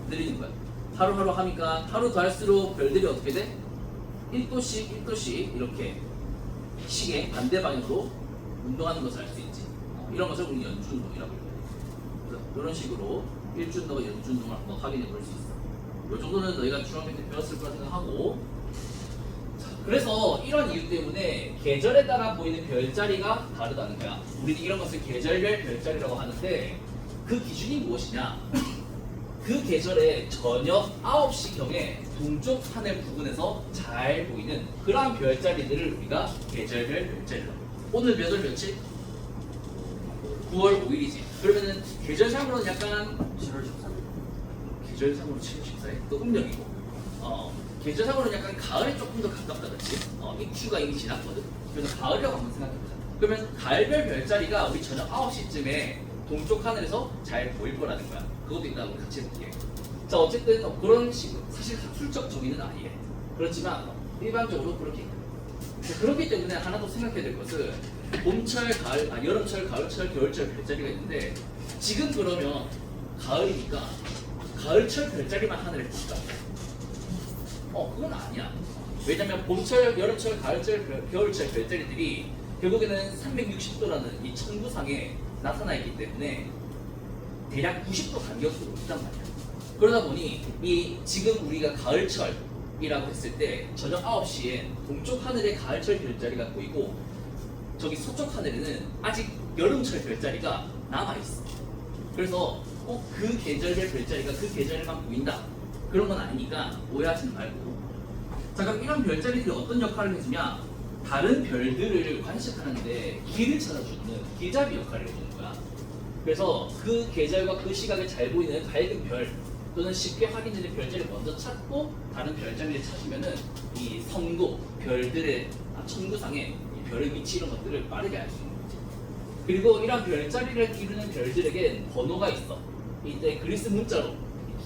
늘리는 거야. 하루하루 하니까 하루 더 할수록 별들이 어떻게 돼? 1도씩 이렇게 시계 반대 방향으로 운동하는 것을 알 수 있지. 이런 것을 우리 연주운동이라고 해요. 이런 식으로 일주운동과 연주운동을 한번 확인해 볼 수 있어. 이 정도는 너희가 중학교 때 배웠을 거라 생각하고, 그래서 이런 이유 때문에 계절에 따라 보이는 별자리가 다르다는 거야. 우리는 이런 것을 계절별 별자리라고 하는데 그 기준이 무엇이냐? 그 계절에 저녁 9시경에 동쪽 하늘 부근에서 잘 보이는 그러한 별자리들을 우리가 계절별 별자리라고 해요. 오늘 몇 월 며칠? 9월 5일이지. 그러면은 계절상으로는 약간
7월 13일.
계절상으로 7월 14일 또 음력이고, 계절상으로는 약간 가을에 조금 더 가깝다, 그렇지? 입추가 이미 지났거든. 그래서 가을이라고 한번 생각해보자. 그러면 가을별 별자리가 우리 저녁 9시쯤에 동쪽 하늘에서 잘 보일 거라는 거야. 그것도 이따가 우리 같이 해볼게. 자, 어쨌든 그런 식으로 사실 학술적 정의는 아니래. 그렇지만 일반적으로 그렇게 있다. 그렇기 때문에 하나 더 생각해야 될 것은 봄철, 가을, 여름철, 가을철, 겨울철 별자리가 있는데 지금 그러면 가을이니까 가을철 별자리만 하늘에 볼까? 그건 아니야. 왜냐면 봄철, 여름철, 가을철, 겨울철 별자리들이 결국에는 360도라는 이 천구상에 나타나 있기 때문에 대략 90도 간격으로 있단 말이야. 그러다 보니 이 지금 우리가 가을철이라고 했을 때 저녁 9시에 동쪽 하늘에 가을철 별자리가 보이고 저기 서쪽 하늘에는 아직 여름철 별자리가 남아있어. 그래서 꼭 그 계절별 별자리가 그 계절에만 보인다, 그런 건 아니니까 오해하지는 말고. 자, 그럼 이런 별자리들이 어떤 역할을 해주냐? 다른 별들을 관측하는데 길을 찾아주는 길잡이 역할을 해주는 거야. 그래서 그 계절과 그 시각에 잘 보이는 밝은 별 또는 쉽게 확인되는 별자리를 먼저 찾고 다른 별자리를 찾으면은 이 성도, 별들의 천구상에 이 별의 위치 이런 것들을 빠르게 알 수 있는 거지. 그리고 이런 별자리를 이루는 별들에겐 번호가 있어. 이때 그리스 문자로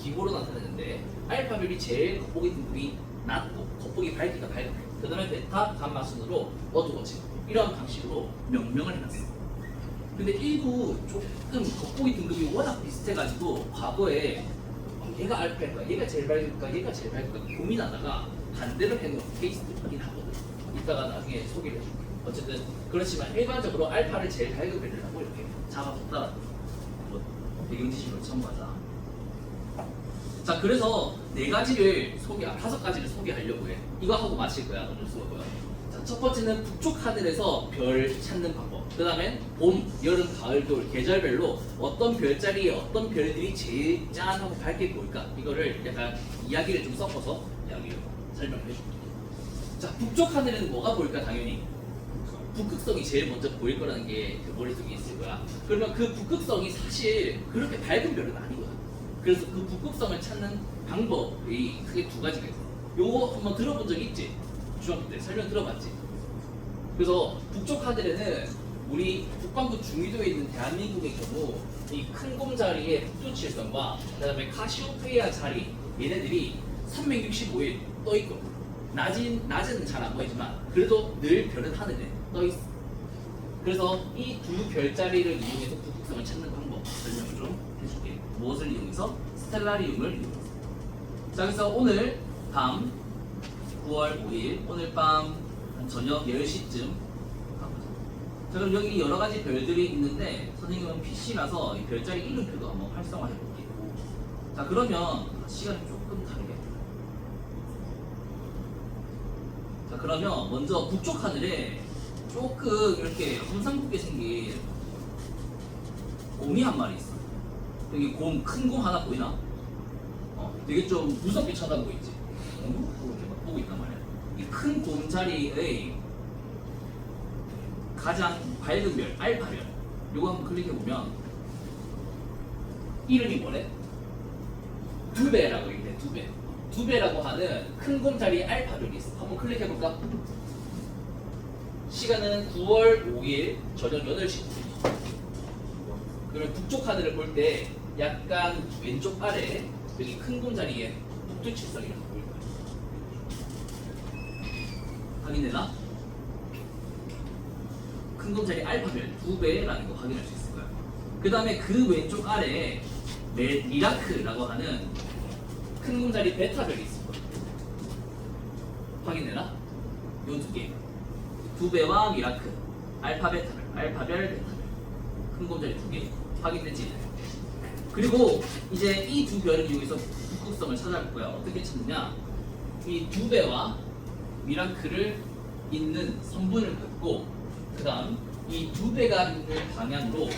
기호로 나타내는데 알파벳이 제일 겉보기 등급이 낮고 겉보기 밝기가 밝고 그 다음에 베타, 감마 순으로 어두워지고 이런 방식으로 명명을 해놨어. 근데 일부 조금 겉보기 등급이 워낙 비슷해가지고 과거에 얘가 알파일까, 얘가 제일 밝을까, 얘가 제일 밝을까 고민하다가 반대로 해놓은 케이스도 있긴 하거든. 이따가 나중에 소개를 해줄게. 어쨌든 그렇지만 일반적으로 알파를 제일 밝은 별이라고 이렇게 잡아뒀다. 배경지식으로 첨부하자. 자, 그래서 5가지를 소개하려고 해. 이거 하고 마칠 거야, 오늘 수업은. 자, 첫 번째는 북쪽 하늘에서 별 찾는 방법. 그 다음에 봄, 여름, 가을, 겨울 계절별로 어떤 별자리에 어떤 별들이 제일 짠하고 밝게 보일까? 이거를 약간 이야기를 좀 섞어서 설명을 해줄게. 자, 북쪽 하늘에는 뭐가 보일까? 당연히 북극성이 제일 먼저 보일 거라는 게 그 머릿속에 있을 거야. 그러면 그 북극성이 사실 그렇게 밝은 별은 아니거든. 그래서 그 북극성을 찾는 방법이 크게 두 가지가 있어. 요거 한번 들어본 적 있지? 중학교 때 설명 들어봤지? 그래서 북쪽 하늘에는 우리 북반구 중위도에 있는 대한민국의 경우 이 큰 곰 자리의 북두칠성과 그다음에 카시오페이아 자리 얘네들이 365일 떠 있고 낮은 잘 안 보이지만 그래도 늘 별은 하늘에 떠 있어. 그래서 이 두 별자리를 이용해서 북극성을 찾는 방법 설명을 좀 해줄게. 무엇을 이용해서? 스텔라리움을 이용해서. 자, 그래서 오늘 밤 9월 5일 오늘 밤 저녁 10시쯤 가보자. 자, 그럼 여기 여러 가지 별들이 있는데 선생님은 PC라서 이 별자리 이름표도 한번 활성화해 볼게요. 자, 그러면 시간이 조금 다르게. 자, 그러면 먼저 북쪽 하늘에 조금 이렇게 hom상궂게 생긴 곰이 한 마리 있어. 여기 큰 곰 하나 보이나? 되게 좀 무섭게 쳐다보고 있지. 이렇게 막 보고 있단 말이야. 이 큰 곰 자리의 가장 밝은 별, 알파별. 요거 한번 클릭해 보면 이름이 뭐래? 두배라고 있네. 두배. 두배라고 하는 큰 곰 자리의 알파별이 있어. 한번 클릭해 볼까? 시간은 9월 5일 저녁 8시. 그러면 북쪽 하늘을 볼 때 약간 왼쪽 아래 여기 큰 곰 자리에 북두칠성이라고 보일 거예요. 확인되나? 큰 곰 자리 알파별 2배라는 거 확인할 수 있을 거예요. 그 다음에 그 왼쪽 아래에 미라크라고 하는 큰 곰 자리 베타별이 있을 거예요. 확인되나? 요 두 개. 2배와 미라크, 알파별, 베타별, 큰 곰 자리 2개. 확인되지? 그리고 이제 이 두 별을 이용해서 북극성을 찾아볼 거야. 어떻게 찾느냐? 이 2배와 미라클을 있는 선분을 긋고 그 다음 이 2배가 있는 방향으로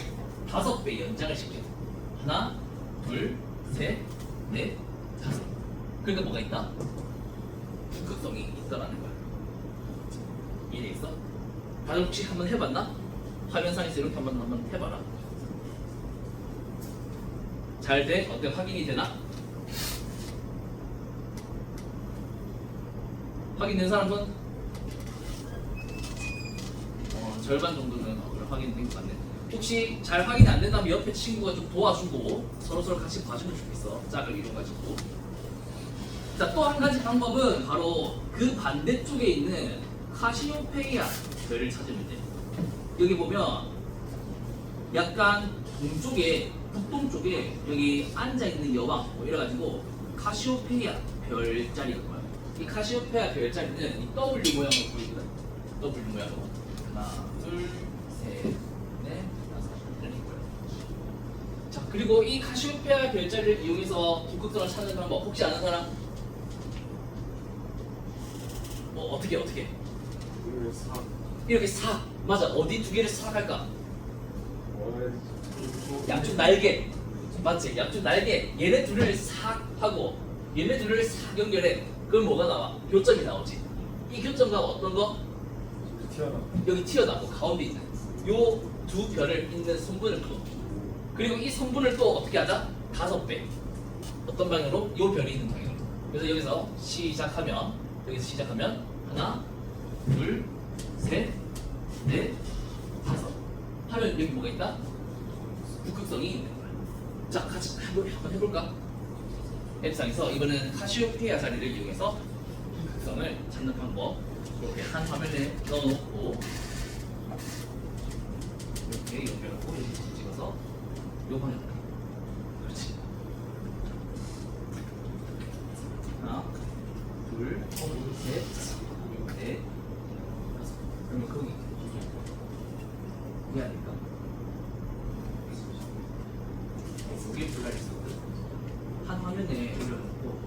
5배 연장을 시켜. 하나, 둘, 셋, 넷, 다섯. 그러니까 뭐가 있다? 북극성이 있다라는 거야. 이해 있어? 다들 혹시 한번 해봤나? 화면상에서 이렇게 한번 해봐라. 잘 돼? 어때? 확인이 되나? 확인된 사람은? 절반 정도는 확인된 것 같네. 혹시 잘 확인이 안 된다면 옆에 친구가 좀 도와주고 서로 같이 봐주면 좋겠어. 짝을 이용해가지고. 자, 또 한 가지 방법은 바로 그 반대쪽에 있는 카시오페이아 별을 찾으면 돼. 여기 보면 약간 동쪽에 북동쪽에 여기 앉아있는 여왕 뭐 이래가지고 카시오페이아 별자리가 뭐야. 이 카시오페이아 별자리는 이 W 모양으로 보이거든. W 모양으로. 하나, 둘, 셋, 넷, 다섯 이렇게 보여. 자, 그리고 이 카시오페이아 별자리를 이용해서 북극성을 찾는 방법 혹시 아는 사람? 어떻게? 이렇게 싹 맞아. 어디 두 개를 싹 할까? 양쪽 날개 맞지? 양쪽 날개 얘네 둘을 싹 하고 얘네 둘을 싹 연결해. 그럼 뭐가 나와? 교점이 나오지. 이 교점과 어떤 거? 여기 튀어나오고 가운데 있는 요 두 별을 있는 선분을 또 그리고 이 선분을 또 어떻게 하자? 5배. 어떤 방향으로? 요 별이 있는 방향으로. 그래서 여기서 시작하면 하나, 둘, 셋, 넷, 다섯 하면 여기 뭐가 있다? 북극성이 있는 거야. 자, 같이 한번 해볼까? 앱상에서 이번엔 카시오페이아 자리를 이용해서 북극성을 찾는 방법 이렇게 한 화면에 넣어놓고 이렇게 연결하고 이렇게 찍어서 요 방향. 그렇지. 하나, 둘, 셋, 넷, 다섯. 그러면 거기 이해 아닐까? 여기 불날 있었거든. 한 화면에 올려놓고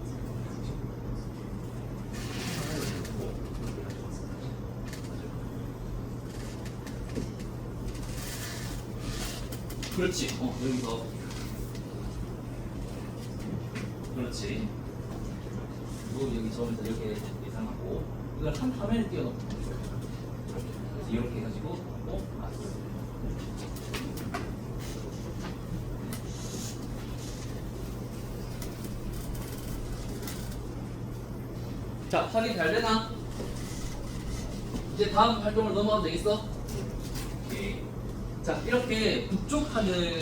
그렇지. 여기서 그렇지. 그리고 여기 저기서 이렇게 예상하고 이걸 한 화면에 띄워놓고 그래서 이렇게 해가지고 자, 확인 잘 되나? 이제 다음 활동을 넘어가면 되겠어? 오케이. 자, 이렇게 북쪽 하늘의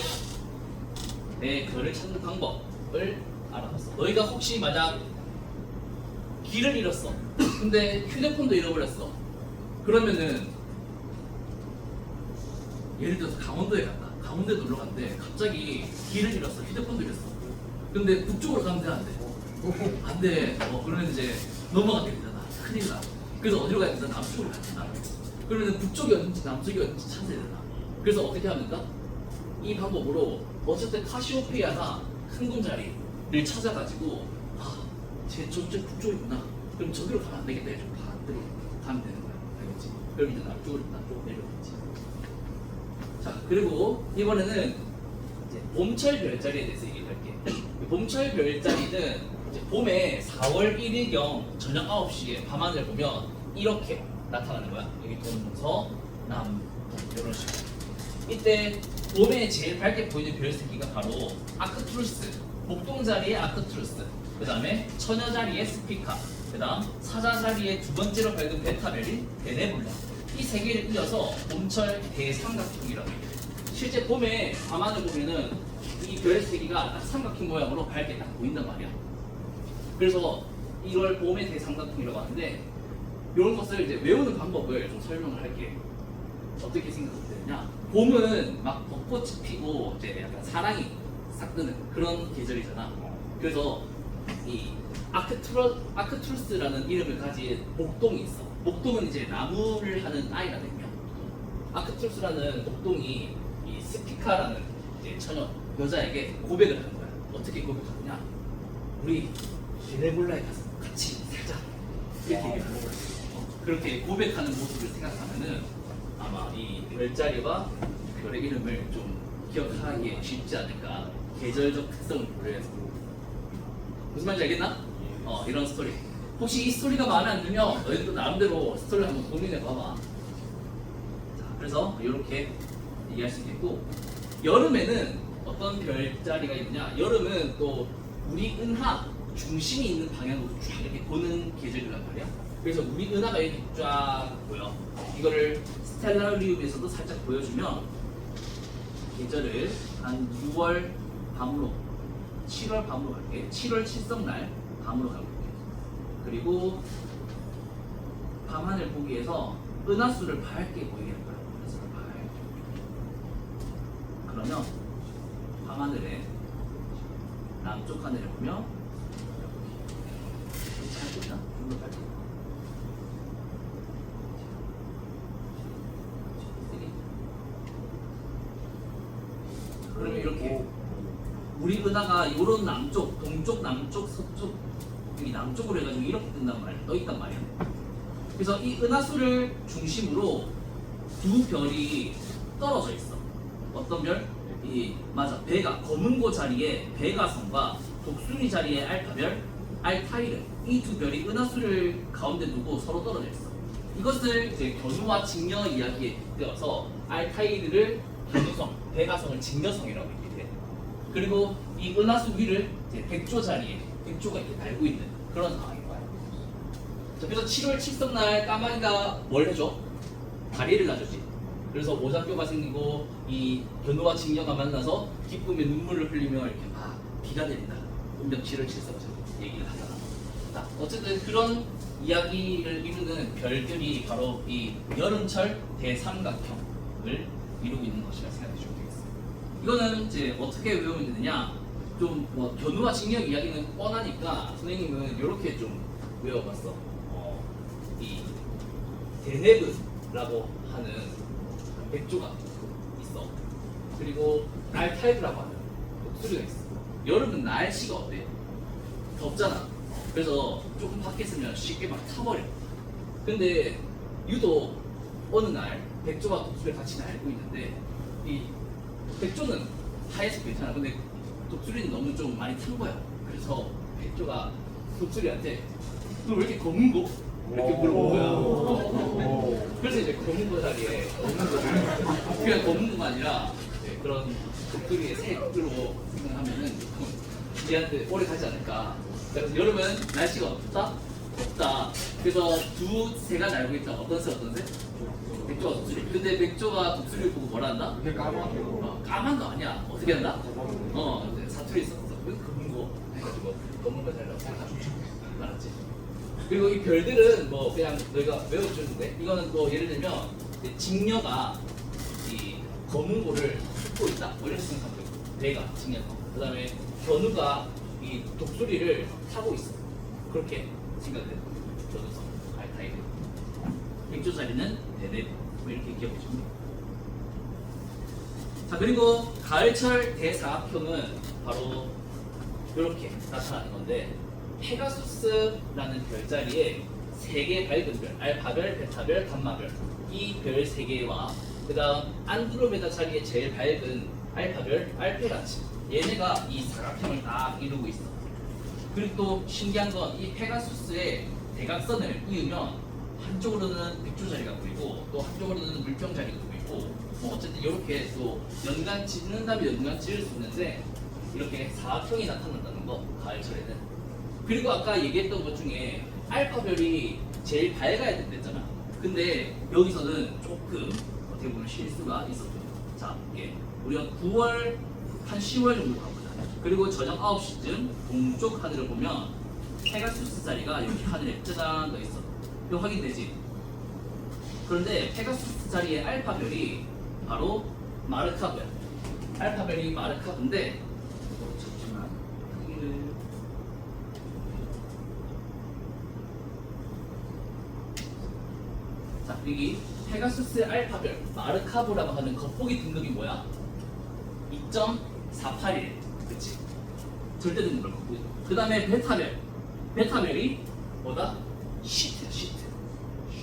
별을 찾는 방법을 알아봤어. 너희가 혹시 만약 길을 잃었어. 근데 휴대폰도 잃어버렸어. 그러면은 예를 들어서 강원도에 갔다. 강원도에 놀러 갔는데 갑자기 길을 잃었어. 휴대폰도 잃었어. 근데 북쪽으로 가면 돼, 안 돼? 안 돼. 그러면 이제 넘어가게 되잖아. 큰일 나. 그래서 어디로 가야 되나? 남쪽으로 가야 되나? 그러면 북쪽이 어딘지 남쪽이 어딘지 찾아야 되나? 그래서 어떻게 합니까? 이 방법으로 어쨌든 카시오페이아나 큰 동자리를 찾아가지고 쟤 저쪽 북쪽이구나. 그럼 저기로 가면 안 되겠다. 좀 반대로 가면 되는 거야. 알겠지? 그럼 이제 남쪽으로 내려오겠지. 자, 그리고 이번에는 이제 봄철 별자리에 대해서 얘기를 할게. 봄철 별자리는 이제 봄에 4월 1일경 저녁 9시에 밤하늘 보면 이렇게 나타나는 거야. 여기 동서, 남, 북 이런 식으로. 이때 봄에 제일 밝게 보이는 별 새끼가 바로 아크투루스, 목동자리의 아크투루스, 그 다음에 처녀자리의 스피카, 그 다음 사자자리의 두 번째로 밝은 베타별인 베네블라. 이 세 개를 이어서 봄철 대삼각형이라고 해요. 실제 봄에 밤하늘 보면은 이 별 세 개가 삼각형 모양으로 밝게 딱 보인단 말이야. 그래서 이걸 봄의 대삼각형이라고 하는데, 이런 것을 이제 외우는 방법을 좀 설명을 할게. 어떻게 생각되느냐? 봄은 막 벚꽃이 피고 이제 약간 사랑이 싹 뜨는 그런 계절이잖아. 그래서 이 아크투루스라는 이름을 가진 목동이 있어. 목동은 이제 나무를 하는 아이라는 명. 아크투루스라는 목동이 이 스피카라는 이제 처녀 여자에게 고백을 하는 거야. 어떻게 고백하느냐? 우리 베네볼라에 가서 같이 살자. 이렇게 얘기를 하는 거야. 그렇게 고백하는 모습을 생각하면은 아마 이 별자리와 별의 이름을 좀 기억하기에 쉽지 않을까. 계절적 특성을 고려해서. 무슨 말인지 알겠나? 이런 스토리. 혹시 이 스토리가 마음에 안 들면 너희들도 나름대로 스토리를 한번 고민해 봐봐. 자, 그래서 이렇게 얘기할 수 있겠고, 여름에는 어떤 별자리가 있느냐? 여름은 또 우리 은하 중심이 있는 방향으로 쫙 이렇게 보는 계절이란 말이야. 그래서 우리 은하가 이렇게 쫙 보여. 이거를 스텔라리움에서도 살짝 보여주면 계절을 한 6월 밤으로 7월 밤으로 갈게. 7월 칠성날 밤으로 가볼게. 그리고 밤하늘 보기에서 은하수를 밝게 보이게 할 거야. 은하수를 밝게. 그러면 밤하늘에 남쪽 하늘에 보면 잘 보이나? 좀더 밝게. 그러면 이렇게 우리 은하가 이런 남쪽, 동쪽, 남쪽, 서쪽, 여기 남쪽으로 해가지고 이렇게 떠 있단 말이야. 그래서 이 은하수를 중심으로 두 별이 떨어져 있어. 어떤 별? 맞아, 베가, 검은고 자리에 베가성과 독수리 자리에 알파별, 알타이르. 이 두 별이 은하수를 가운데 두고 서로 떨어져 있어. 이것을 이제 견우와 직녀 이야기에 빗대어서 알타이르를 견우성, 베가성을 직녀성이라고 얘기해. 그리고 이 은하수 위를 이제 백조 자리에 백조가 이렇게 날고 있는 그런 상황인 거야. 자, 그래서 7월 칠성날 까마귀가 뭘 해줘? 다리를 놔주지. 그래서 오작교가 생기고 이 견우와 직녀가 만나서 기쁨의 눈물을 흘리며 이렇게 막 비가 내린다. 운명 7월 칠성처럼 얘기를 하잖아. 자, 어쨌든 그런 이야기를 이루는 별들이 바로 이 여름철 대삼각형을 이루고 있는 것이라 생각해 주면 되겠어요. 이거는 이제 어떻게 외우면 되느냐? 좀 뭐 견우와 직녀 이야기는 뻔하니까 선생님은 이렇게 좀 외워봤어. 이 데네브라고 하는 백조가 있어. 그리고 알타이르라고 하는 독수리가 있어. 여름은 날씨가 어때? 덥잖아. 그래서 조금 밖에 있으면 쉽게 막 타버려. 근데 유독 어느 날 백조와 독수리가 같이 날고 있는데 이 백조는 하얘서 괜찮아. 근데 독수리는 너무 좀 많이 탄 거야. 그래서 백조가 독수리한테 너 왜 이렇게 검은 거? 이렇게 물어본 거야. 그래서 이제 검은 거 자리에 없는 거를 그냥 검은 거가 아니라 이제 그런 독수리의 색으로 생각하면은 얘한테 오래 가지 않을까. 그래서 여름은 날씨가 덥다? 덥다. 그래서 두 새가 날고 있다. 어떤 새 어떤 새? 백조가 독수리. 근데 백조가 독수리를 보고 뭐라 한다? 까만 거 아니야. 어떻게 한다? 이제 사투리 있었어. 검은 거 해가지고 검은 거 잘라고 생각하면 알았지? 그리고 이 별들은 뭐 그냥 너희가 외워주는데 이거는 뭐 예를 들면 이제 직녀가 이 검은 고를 싣고 있다. 뭐 이런 식으로 생각하면 되고 내가 직녀가. 그 다음에 견우가 이 독수리를 타고 있어. 그렇게 생각을 해. 조조성, 알타이드. 백조 자리는 대대. 뭐 이렇게 기억해 줍니다. 자 그리고 가을철 대사각형은 바로 이렇게 나타나는 건데 페가수스라는 별자리에 세 개의 밝은 별, 알파별, 베타별, 감마별 이 별 세 개와 그 다음 안드로메다 자리에 제일 밝은 알파별, 알페라치 얘네가 이 사각형을 딱 이루고 있어. 그리고 또 신기한 건 이 페가수스의 대각선을 이으면 한쪽으로는 백조 자리가 보이고 또 한쪽으로는 물병 자리가 보이고 뭐 어쨌든 이렇게 또 연간 짓는다면 연간 지을 수 있는데 이렇게 사각형이 나타난다는 거 가을철에는. 그리고 아까 얘기했던 것 중에 알파별이 제일 밝아야 된댔잖아. 근데 여기서는 조금 어떻게 보면 실수가 있었죠. 자, 이게 우리가 9월 한 10월 정도 가보자. 그리고 저녁 9시쯤 동쪽 하늘을 보면 페가수스 자리가 여기 하늘에 짜잔 더 있어. 이거 확인되지? 그런데 페가수스 자리의 알파별이 바로 마르카별. 알파별이 마르카인데 잠시만 크기를 자 여기 페가수스의 알파별 마르카브라고 하는 겉보기 등급이 뭐야? 2.48이래. 그치? 절대 등급을 겉보기. 그 다음에 베타별이 뭐다? 시트야 시트.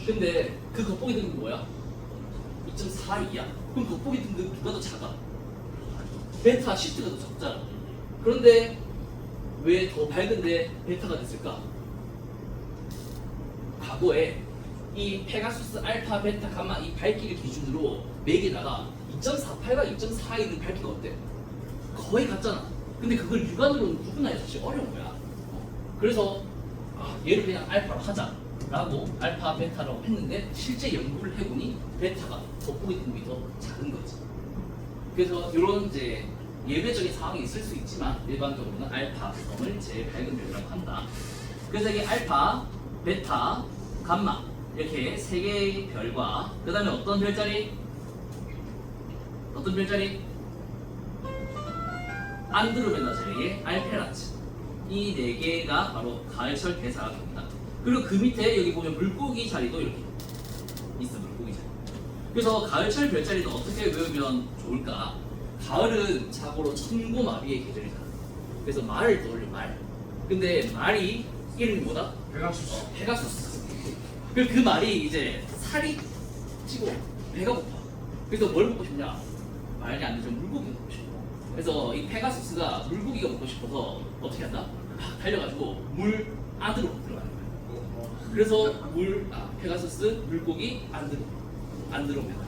근데 그 겉보기 등급이 뭐야? 2.42야. 그럼 겉보기 등급 누가 더 작아? 베타 시트가 더 적잖아. 그런데 왜 더 밝은데 베타가 됐을까? 과거에 이 페가수스 알파 베타 감마 이 밝기를 기준으로 매개다가 2.48과 2.42는 밝기가 어때? 거의 같잖아. 근데 그걸 육안으로는 구분하기 사실 어려운 거야. 그래서 얘를 그냥 알파로 하자라고 알파 베타라고 했는데 실제 연구를 해보니 베타가 겉보기 등급이 더 작은 거지. 그래서 이런 이제 예외적인 상황이 있을 수 있지만 일반적으로는 알파성을 제일 밝은 별이라고 한다. 그래서 이게 알파, 베타, 감마 이렇게 세 개의 별과 그 다음에 어떤 별자리? 어떤 별자리? 안드로메다 자리의 알페라치 이 네 개가 바로 가을철 대사각형이다. 그리고 그 밑에 여기 보면 물고기 자리도 이렇게 있어. 물고기 자리. 그래서 가을철 별자리는 어떻게 외우면 좋을까? 가을은 자고로 천고마비의 계절이잖아. 그래서 말을 떠올려 말. 근데 말이 이름이 뭐다?
페가수스.
페가수스. 그 말이 이제 살이 찌고 배가 고파. 그래서 뭘 먹고 싶냐? 말이 안 되죠. 물고기 먹고 싶어. 그래서 이 페가수스가 물고기가 먹고 싶어서 어떻게 한다? 막 달려가지고 물 안으로 들어가는 거야. 그래서 페가수스 물고기 안드로메다.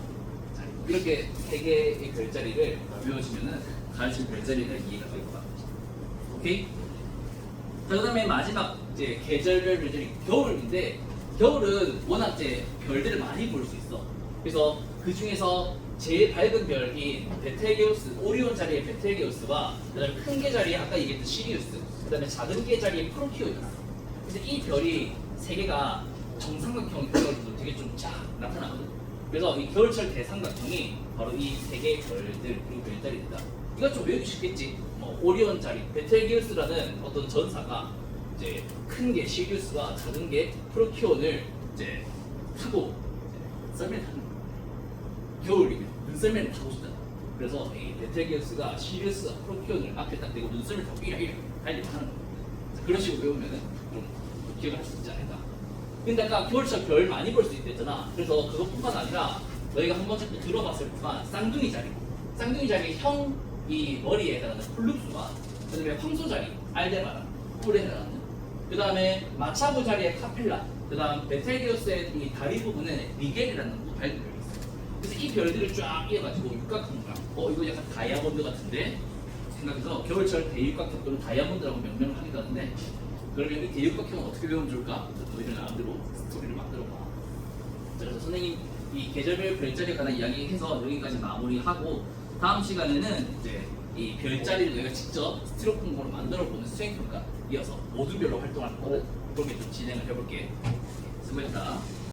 이렇게 세 개의 별자리를 외워주면은 가을철 별자리가 이해가 될 것 같아요. 오케이? 자, 그다음에 마지막 이제 계절별 별자리 겨울인데 겨울은 워낙 이제 별들을 많이 볼 수 있어. 그래서 그 중에서 제일 밝은 별인 베텔게우스, 오리온 자리의 베텔게우스와 그다음에 큰 개 자리에 아까 얘기했던 시리우스, 그다음에 작은 개 자리에 프로키오였어. 그래서 이 별이 세 개가 정삼각형으로 되게 좀 쫙 나타나거든. 그래서 이 겨울철 대삼각형이 바로 이 세 개의 별들 그리고 별자리입니다. 이거 좀 외우기 쉽겠지? 오리온 자리, 베텔게우스라는 어떤 전사가 이제 큰 게 시리우스와 작은 게 프로키온을 이제 타고 썰매를 타는 거야. 겨울이면 눈썰매를 타고 싶잖아. 그래서 이 베텔게우스가 시리우스와 프로키온을 앞에 딱 대고 눈썰매를 타고 이래 달리고 하는 거야. 그런 식으로 배우면은 좀 기억을 할 수 있지 않을까. 근데 아까 겨울철 별 많이 볼 수 있댔잖아. 그래서 그것뿐만 아니라 너희가 한 번쯤 들어봤을 법한 쌍둥이 자리. 쌍둥이 자리 형 이 머리에 해당하는 플룩스와 그 다음에 황소 자리 알데바란 뿔에 해당하는 그 다음에 마차부 자리의 카펠라 그다음 베텔게우스의 이 다리 부분에 미겔이라는 또 밝은 별이 있어요. 그래서 이 별들을 쫙 이어가지고 육각형 모양. 이거 약간 다이아몬드 같은데 생각해서 겨울철 대육각형 또는 다이아몬드라고 명명을 하기도 하는데 그러면 이 대육각형은 어떻게 배우면 좋을까? 너희들 나름대로 스토리를 만들어봐. 자, 그래서 선생님 이 계절별 별자리에 관한 이야기해서 여기까지 마무리하고 다음 시간에는 이제 이 별자리를 내가 직접 스티로폼으로 만들어보는 수행평가 이어서 모든 별로 활동할 거거든. 그렇게 좀 진행을 해볼게. 수고했다.